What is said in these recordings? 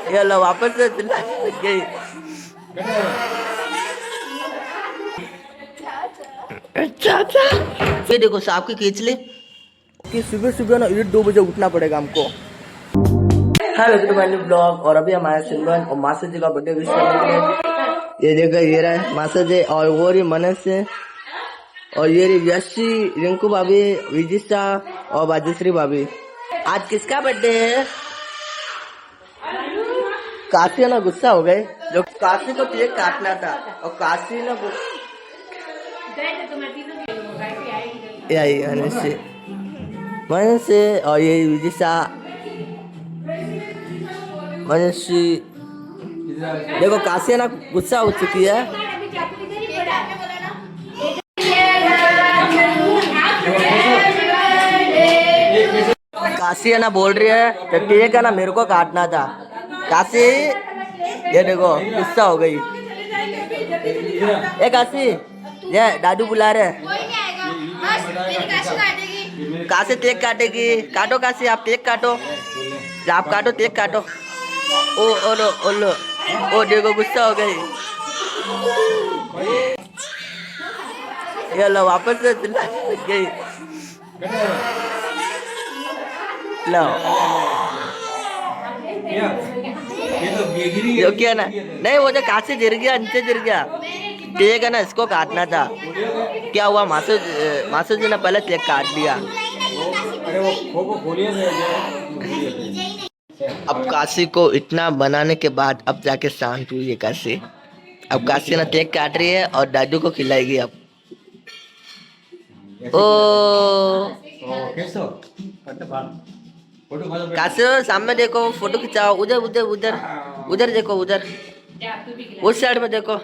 ये लो वापस से चिल्ला गई। अच्छा अच्छा ये देखो सांप की खींच ली कि सुबह सुबह ना 1-2 बजे उठना पड़ेगा हमको। हेलो तो मैंने ब्लॉग और अभी हमारे सिमरन और मास्टर जी का बर्थडे विश करने के लिए ये देखो ये रहा है मास्टर जी और वो रही मनस से और ये रही यशी रिंकू भाभी विजिता और बाजश्री भाभी। आज किसका बर्थडे है? काशी ना गुस्सा हो गए जो काशी को केक काटना था और काशी ना यही मनसे और ये विजिता मनसी देखो काशी ना गुस्सा हो चुकी है। काशी है ना बोल रही है कि केक है ना मेरे को काटना था। काशी ये देखो गुस्सा हो गई। ए काशी ये दादू बुला रहे। काशी केक काटेगी। काटो काशी आप केक काटो आप काटो केक काटो। ओ लो ओ लो ओ देखो गुस्सा हो गई। ये लो वापस से चिल्ला गई। लो जो क्या ना नहीं वो जो काशी गिर गया नीचे गिर गया केक है ना इसको काटना था। क्या हुआ मासूद जी ने पहले केक काट दिया। अब काशी को इतना बनाने के बाद अब जाके शांत हुई है काशी। अब काशी ना केक काट रही है और दादू को खिलाएगी अब। ओ काशी सामने देखो फोटो खिंचाओ। उधर उधर उधर उधर देखो उधर उस साइड में देखो।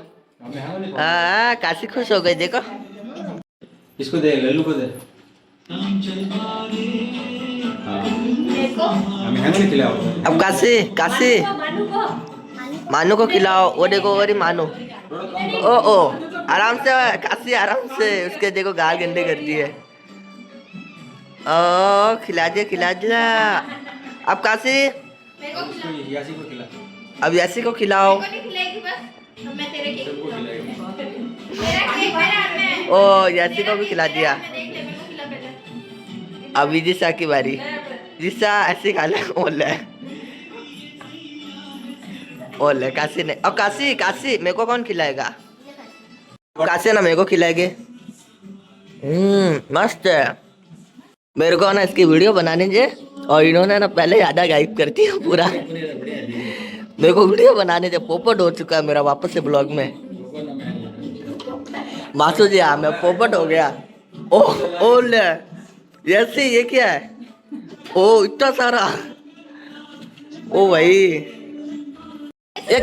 हाँ काशी खुश हो गई देखो। इसको दे लल्लू को दे। अब काशी काशी मानू को खिलाओ। वो देखो अरे मानू ओ आराम से काशी आराम से उसके देखो गाल गंदे कर दिए। ओ खिला दिया। अब काशी यासी को खिला। अब यासी को खिलाओ। ओ यासी को भी खिला दिया। अब विदिशा की बारी। विदिशा ऐसे खा ले ओले काशी ने और काशी मेरे को कौन खिलाएगा? काशी ना मेरे को खिलाएंगे। मस्त है। मेरे को ना इसकी वीडियो बनाने दे और इन्होंने ना पहले आधा गायब कर दिया पूरा। मेरे को वीडियो बनाने दे। पोपट हो चुका है मेरा वापस से ब्लॉग में। मासू जी हाँ मैं पोपट हो गया। ओ ले ऐसे ये क्या है? ओ इतना सारा ओ भाई। ये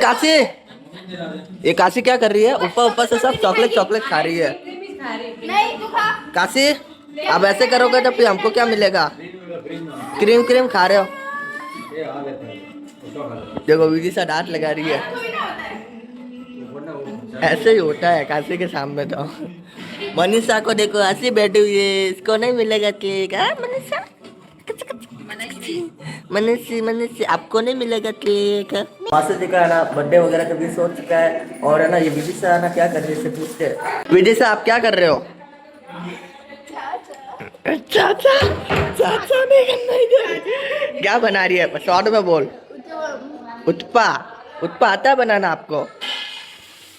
काशी क्या कर रही है? ऊपर से सब चॉकलेट खा रही है। नहीं तू खा। काशी अब ऐसे करोगे तो फिर हमको क्या मिलेगा? क्रीम खा रहे हो। देखो विदिशा डांट लगा रही है। ऐसे ही होता है काशी के सामने तो। मनीषा को देखो ऐसी बैठी हुई है इसको नहीं मिलेगा केक। मनीषा मनीषी आपको नहीं मिलेगा केक। मास्टर जी का है ना बर्थडे वगैरह कभी सोच चुका है और है ना ये विदिशा है ना क्या कर रही है पूछते। विदिशा आप क्या कर रहे हो? चाचा नहीं करना इधर। क्या बना रही है? शॉर्ट में बोल। उत्पा आता है बनाना आपको?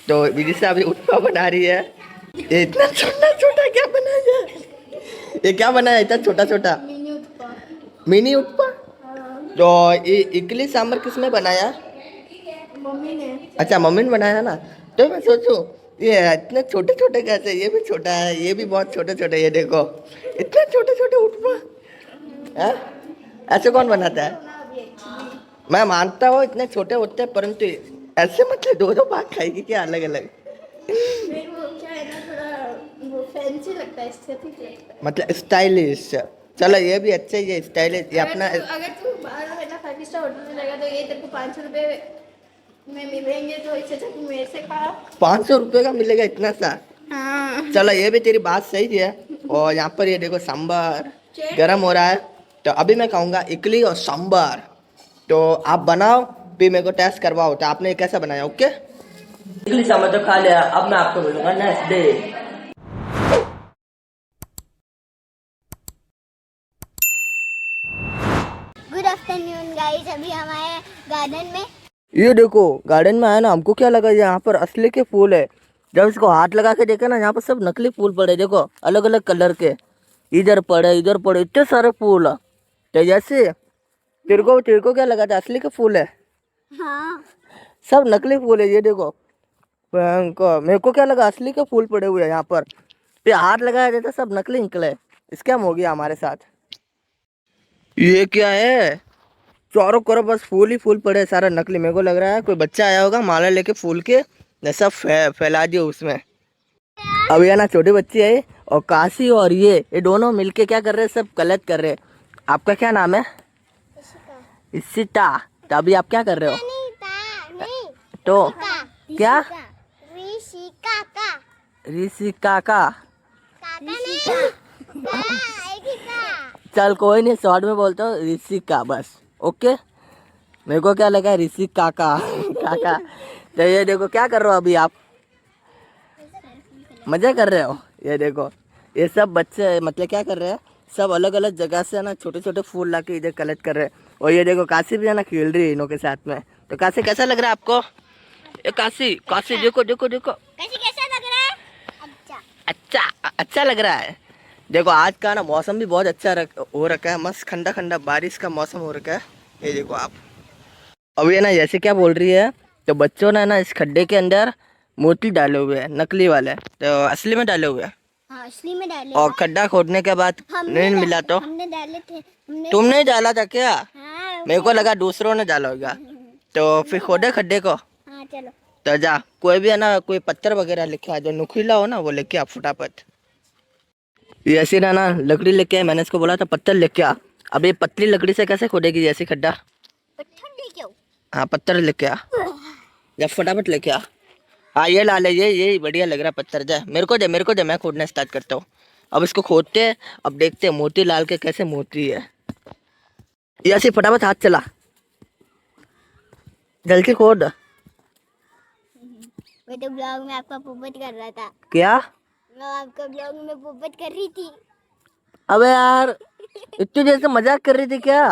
तो विदिशा अभी उत्पा बना रही है। ये इतना छोटा क्या बनाया? ये क्या बनाया इतना छोटा? मिनी उत्पा। तो ये इडली सांभर किसने बनाया? मम्मी ने। अच्छा मम्मी ने बनाया ना। तो मैं सोचूं ये इतने छोटे कैसे? ये भी छोटा है ये भी बहुत छोटे। ये देखो इतने छोटे उत्पा ऐसे कौन बनाता है? मैं मानता हूँ इतने छोटे होते हैं परंतु ऐसे मतलब दो भाग खाएगी क्या अलग अलग? क्या है ना थोड़ा वो फैंसी लगता है एस्थेटिक लगता है मतलब स्टाइलिश। चलो ये भी अच्छा ही है स्टाइलिश। ये अपना अगर तू बाहर है ना 5 स्टार होटल में जाएगा तो ये तेरे को 500 रुपए में मिलेंगे तो इससे अच्छा तू मेरे से खा। 500 रुपये का मिलेगा इतना सा? हाँ। चलो ये भी तेरी बात सही है। और यहाँ पर ये देखो सांभर गरम हो रहा है तो अभी मैं खाऊंगा इडली और सांभर। तो आप बनाओ फिर मेरे को टेस्ट करवाओ तो आपने कैसा बनाया। ओके इडली सांभर तो खा लिया, अब मैं आपको बोलूंगा next day. Good afternoon guys, अभी हम आए गार्डन में। ये देखो गार्डन में आया ना, हमको क्या लगा यहाँ पर असली के फूल है। जब इसको हाथ लगा के देखा ना, यहाँ पर सब नकली फूल पड़े, देखो अलग अलग कलर के, इधर पड़े इतने सारे फूल। तो जैसे तेरे को क्या लगा था असली के फूल है? हाँ, सब नकली फूल है। ये देखो मेरे को क्या लगा असली के फूल पड़े हुए हैं यहाँ पर। फिर हाथ लगाया जाता सब नकली निकले। स्कैम हो गया हमारे साथ। ये क्या है? चारों तरफ बस फूल ही फूल पड़े, सारा नकली। मेरे को लग रहा है कोई बच्चा आया होगा माला लेके फूल के, सब फैला दिया उसमें। अब ये ना छोटे बच्चे है और काशी और ये दोनों मिलके क्या कर रहे हैं, सब गलत कर रहे हैं। आपका क्या नाम है? इशिता। तो अभी आप क्या कर रहे हो? तो क्या? ऋषिका का। चल कोई नहीं, शॉर्ट में बोलता हूँ ऋषिका बस। ओके मेरे को क्या लगा ऋषिका काका। तो ये देखो क्या कर रहे हो अभी आप? मजा कर रहे हो? ये देखो ये सब बच्चे मतलब क्या कर रहे हैं, सब अलग अलग जगह से ना छोटे छोटे फूल ला के इधर कलेक्ट कर रहे हैं। और ये देखो काशी भी है ना खेल रही है इनों के साथ में। तो काशी कैसा लग रहा है आपको? ये काशी देखो देखो देखो कैसा लग रहा है? अच्छा लग रहा है। देखो आज का ना मौसम भी बहुत अच्छा हो रखा है, मस्त ठंडा ठंडा बारिश का मौसम हो रखा है। ये देखो आप। अब ये ना जैसे क्या बोल रही है, तो बच्चों ने ना इस खड्डे के अंदर मोती डाले हुए हैं, नकली वाले। तो असली में डाले हुए हैं। हाँ, असली में डाले। और खड्डा खोदने के बाद नहीं मिला तो हमने डाले थे। तुमने डाला था क्या? हाँ, मेरे को लगा दूसरों ने डाला होगा। तो फिर खोदे खड्डे को। हाँ चलो। तो जा कोई भी है ना, कोई पत्थर वगैरह लेके आ, जो नुकीला हो ना वो लेके आ फटाफट। ये ऐसी ना लकड़ी लेके आए, मैंने इसको बोला था पत्थर लेके आ। अब ये पतली लकड़ी से कैसे खोदेगी जैसे खड्डा? पत्थर लेके आओ। हाँ पत्थर लेके आ, या फटाफट लेके आ। हाँ ये ला ले, ये बढ़िया लग रहा है पत्थर। जा मेरे को दे मैं खोदना स्टार्ट करता हूँ। अब इसको खोदते हैं, अब देखते हैं मोती लाल के कैसे मोती है। ये ऐसे फटाफट हाथ चला, जल्दी खोद। मैं तो ब्लॉग में आपका पोपट कर रहा था। क्या? मैं आपका ब्लॉग में पोपट कर रही थी। अबे यार इतनी देर से मजाक कर रही थी क्या?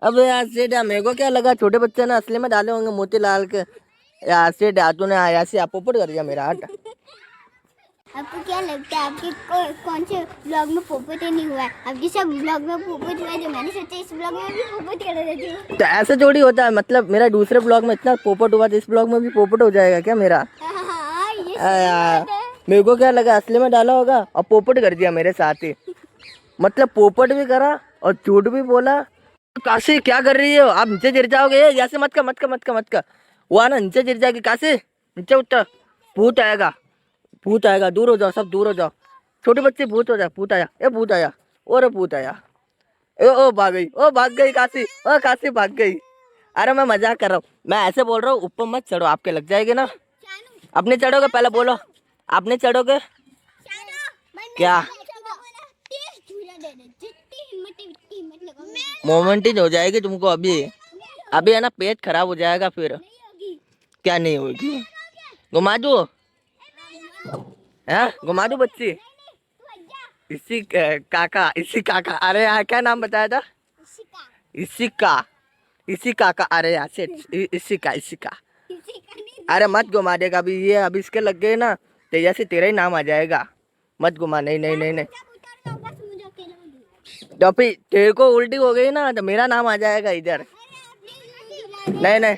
अबे यार सेठ, मेरे को क्या लगा छोटे बच्चे ने असली में डाले होंगे मोती लाल के। यार सेठ तूने आया से आप पोपट कर दिया मेरा। हट। आपको क्या लगता है आपके कौन से ब्लॉग में पोपट ही नहीं हुआ है? आपके सब ब्लॉग में पोपट हुआ है, जो मैंने सोचा इस ब्लॉग में भी पोपट कर देती हूँ। तो ऐसे थोड़ी होता है, मतलब मेरा दूसरे ब्लॉग में इतना पोपट हुआ तो इस ब्लॉग में भी पोपट हो जाएगा क्या मेरा? हाँ, ये यार मेरे को क्या लगा असली में डाला होगा और पोपट कर दिया मेरे साथ ही। मतलब पोपट भी करा और झूठ भी बोला। काशी क्या कर रही हो आप? नीचे गिर जाओगे। ऐसे मत कर। वो ना नीचे गिर जाएगी। काशी नीचे उतर, भूत आएगा। दूर हो जाओ, सब दूर हो जाओ। छोटे बच्चे भूत हो जाए। भूत आया, ए भूत आया, और भूत आया। ओ भाग गई काशी। काशी भाग गई। अरे मैं मजाक कर रहा हूँ, मैं ऐसे बोल रहा हूँ ऊपर मत चढ़ो, आपके लग जाएगी ना। अपने चढ़ोगे पहले बोलो, आपने चढ़ोगे क्या? मोमेंट हो जाएगी तुमको अभी है ना, पेट खराब हो जाएगा फिर। क्या नहीं होगी? घुमा दो है, घुमा दो बच्ची। इसी काका। अरे यार क्या नाम बताया था? इसी काका। अरे यार सेठ, इसी का। अरे मत घुमा देगा अभी ये, अभी इसके लग गए ना तो जैसे तेरा ही नाम आ जाएगा। मत घुमा। नहीं। तो फिर तेरे को उल्टी हो गई ना तो मेरा नाम आ जाएगा इधर। नहीं,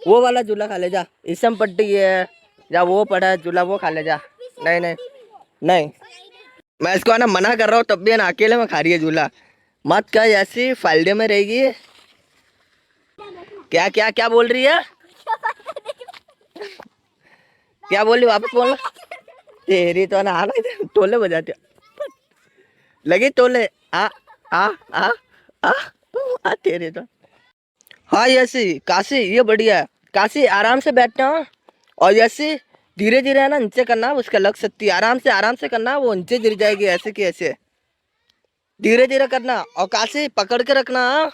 वो वाला झूला खा ले जा। इसम पट्टी है जा, वो पड़ा है झूला, वो खा ले जा। नहीं, मैं इसको ना मना कर रहा हूँ तब भी ना अकेले में खा रही है झूला। मत कर, ऐसी फायदे में रहेगी। क्या बोल रही है? क्या बोल रही, वापस बोलना। तेरी तो ना टोले बजाते लगी टोले। आ तेरे तो। हाँ यसी काशी, ये बढ़िया है काशी। आराम से बैठना और यसी धीरे है ना नीचे करना, उसका लग सकती है। आराम से करना, वो नीचे गिर जाएगी। ऐसे की ऐसे धीरे करना और काशी पकड़ के रखना।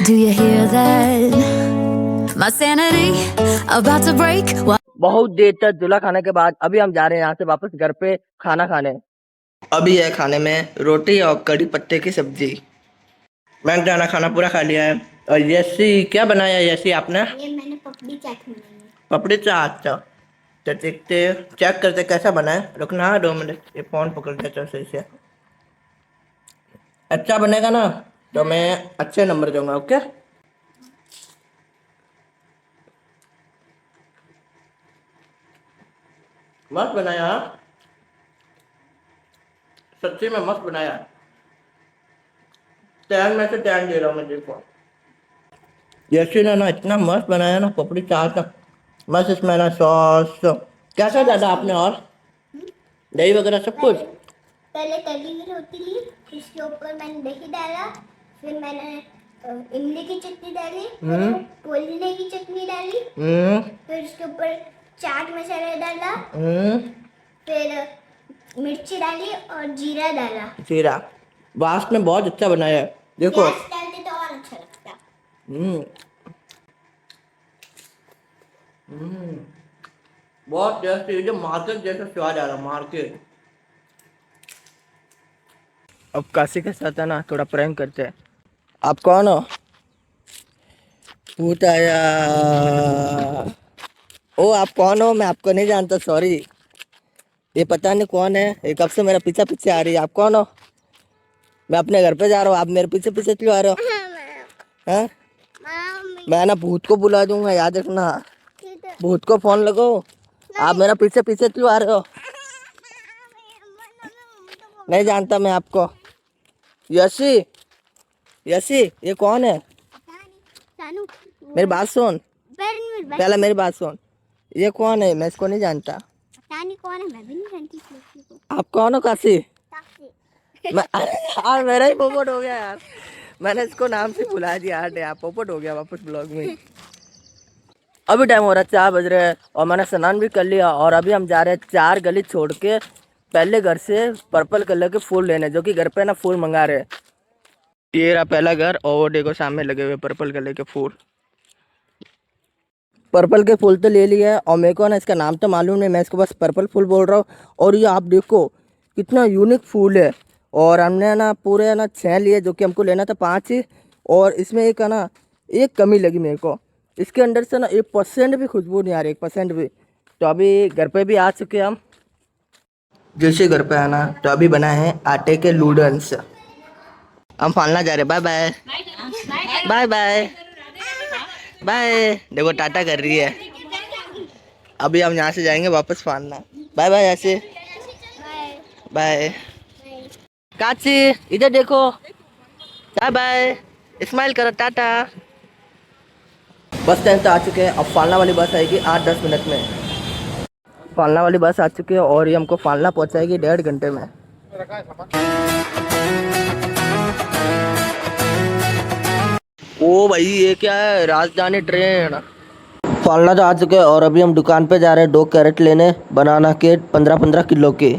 Do you hear that? My sanity about to break. बहुत देर तक झूला खाने के बाद अभी हम जा रहे हैं यहाँ से वापस घर पे खाना खाने। अभी है खाने में रोटी और कड़ी पत्ते की सब्जी। मैंने खाना खाना पूरा खा लिया है। और यसी क्या बनाया यसी आपने? ये मैंने पपड़ी चाट बनाई है। पपड़ी चाट। तो देखते चेक करते कैसा बना है। रुकना 2 मिनट, ये फोन पकड़ देता सही से। अच्छा बनेगा ना तो मैं अच्छे नंबर दूंगा। ओके मस्त बनाया, सच्ची में मस्त बनाया। 10 में से 10 दे रहा हूँ मैं। देखो यशी ने ना इतना मस्त बनाया ना पपड़ी चाट, मस्त। इसमें ना सॉस कैसा डाला आपने और दही वगैरह सब कुछ? पहले तली हुई रोटी ली, उसके ऊपर मैंने दही डाला, फिर मैंने इमली की चटनी डाली, पुदीने की चटनी डाली, फिर उसके ऊपर चाट मसाला डाला, फिर मिर्ची डाली और जीरा डाला। जीरा वास में बहुत अच्छा बनाया है। देखो प्याज डालते तो और अच्छा लगता। बहुत टेस्टी, जो मार्केट जैसा स्वाद आ रहा मार्केट। अब काशी के साथ है ना थोड़ा प्रैंक करते हैं। आप कौन हो? भूत आया। ओ आप कौन हो? मैं आपको नहीं जानता, सॉरी। ये पता नहीं कौन है, ये कब से मेरा पीछे पीछे आ रही है। आप कौन हो? मैं अपने घर पे जा रहा हूँ, आप मेरे पीछे पीछे क्यों आ रहे हो? हैं? मैं ना भूत को बुला दूंगा, याद रखना। भूत को फोन लगाओ। आप मेरा पीछे पीछे क्यों आ रहे हो? नहीं जानता मैं आपको। यशी, यशी ये कौन है? मेरी बात सुन, पहले मेरी बात सुन। ये कौन है? मैं इसको नहीं जानता। पता नहीं कौन है, मैं भी नहीं जानती इसको। आप कौन हो? काशी? मैं यार मेरा ही पोपट हो गया यार। मैंने इसको नाम से बुला दिया यार। आप पोपट हो गया वापस ब्लॉग में। अभी टाइम हो रहा है 4 बज रहे हैं और मैंने स्नान भी कर लिया और अभी हम जा रहे हैं 4 गली छोड़ के पहले घर से पर्पल कलर के फूल लेने, जो कि घर पे ना फूल मंगा रहे हैं। ये रहा पहला घर और वो देखो सामने लगे हुए पर्पल कलर के फूल। पर्पल के फूल तो ले लिया है और मेरे को ना इसका नाम तो मालूम नहीं, मैं इसको बस पर्पल फूल बोल रहा हूँ। और ये आप देखो कितना यूनिक फूल है। और हमने ना पूरे ना 6 लिए, जो कि हमको लेना था 5 ही। और इसमें एक है ना एक कमी लगी मेरे को, इसके अंदर से ना 1% भी खुशबू नहीं आ रही, 1% भी। तो अभी घर पे भी आ चुके हम। जैसे घर पे आना तो अभी बनाए हैं आटे के नूडल्स। हम फालना जा रहे। Bye bye bye bye bye. देखो टाटा कर रही है। अभी हम यहाँ से जाएंगे वापस फालना। बाय बाय ऐसे बाय। काची इधर देखो, बाय बाय स्माइल करो, टाटा। बस स्टैंड तो आ चुके हैं। अब फालना वाली बस आएगी 8-10 मिनट में। फालना वाली बस आ चुकी है और ये हमको फालना पहुंचाएगी 1.5 घंटे में। ओ भाई ये क्या है? राजधानी ट्रेन। फालना तो आ चुके हैं और अभी हम दुकान पे जा रहे हैं 2 कैरेट लेने, बनाना के 15-15 किलो के।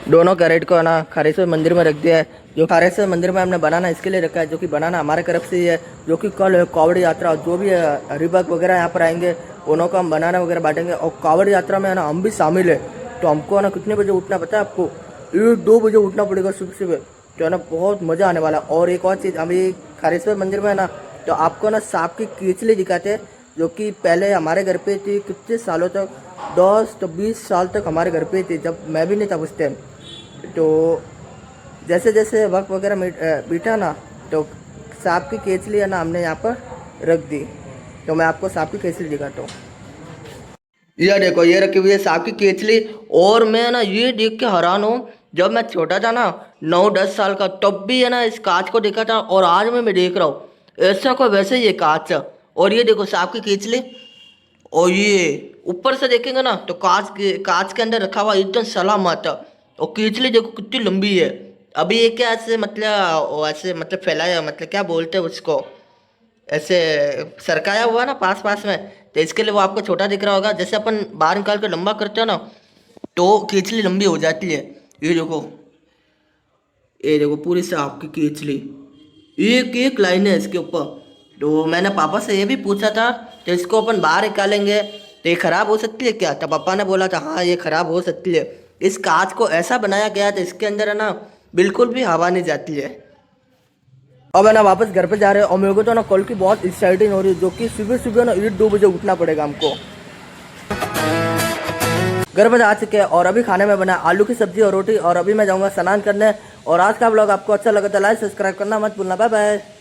दोनों कैरेट को ना खारेश्वर मंदिर में रख दिया है। जो खारेश्वर मंदिर में हमने बनाना इसके लिए रखा है, जो कि बनाना हमारे तरफ से ही है। जो कि कल कावड़ यात्रा जो भी हरिभक्त वगैरह यहाँ पर आएंगे उन्हों को हम बनाना वगैरह बांटेंगे। और कावड़ यात्रा में है ना हम भी शामिल है। तो हमको ना कितने बजे उठना पता है आपको? 1-2 बजे उठना पड़ेगा सुबह सुबह। तो है ना बहुत मज़ा आने वाला। और एक और चीज़, अभी खारेश्वर मंदिर में है ना तो आपको ना सांप की कीचली दिखाते हैं, जो कि पहले हमारे घर पे थी कितने सालों तक, 10-20 साल तक हमारे घर पे थी, जब मैं भी नहीं था उस टाइम। तो जैसे जैसे वक्त वगैरह बीता ना तो सांप की केचली है ना हमने यहाँ पर रख दी। तो मैं आपको सांप की केचली दिखाता हूँ। ये देखो ये रखी हुई है सांप की केचली। और मैं ना ये देख के हैरान हूँ, जब मैं छोटा था ना 9-10 साल का, तब भी है ना इस कांच को देखा था और आज मैं देख रहा हूँ ऐसा को वैसे ये कांच। और ये देखो सांप की केचली। और ये ऊपर से देखेंगे ना तो कांच के अंदर रखा हुआ एकदम सलामत। और केचली देखो कितनी लंबी है। अभी ये क्या ऐसे मतलब फैलाया, मतलब क्या बोलते हैं उसको, ऐसे सरकाया हुआ ना पास पास में, तो इसके लिए वो आपको छोटा दिख रहा होगा। जैसे अपन बाहर निकाल कर लंबा करते हैं ना तो केचली लंबी हो जाती है। ये देखो पूरी सांप की केचली। एक एक लाइन है इसके ऊपर। तो मैंने पापा से ये भी पूछा था तो इसको अपन बाहर निकालेंगे तो ये खराब हो सकती है क्या? तो पापा ने बोला था हाँ ये खराब हो सकती है। इस कांच को ऐसा बनाया गया था इसके अंदर है ना बिल्कुल भी हवा नहीं जाती है। अब है ना वापस घर पे जा रहे हैं और मेरे को तो ना कल की बहुत एक्साइटिंग हो रही है, जो कि सुबह सुबह ना 1-2 बजे उठना पड़ेगा हमको। घर पर आ चुके हैं और अभी खाने में बना आलू की सब्जी और रोटी और अभी मैं जाऊंगा स्नान करने। और आज का व्लॉग आपको अच्छा लगा तो लाइक सब्सक्राइब करना मत भूलना। Bye bye.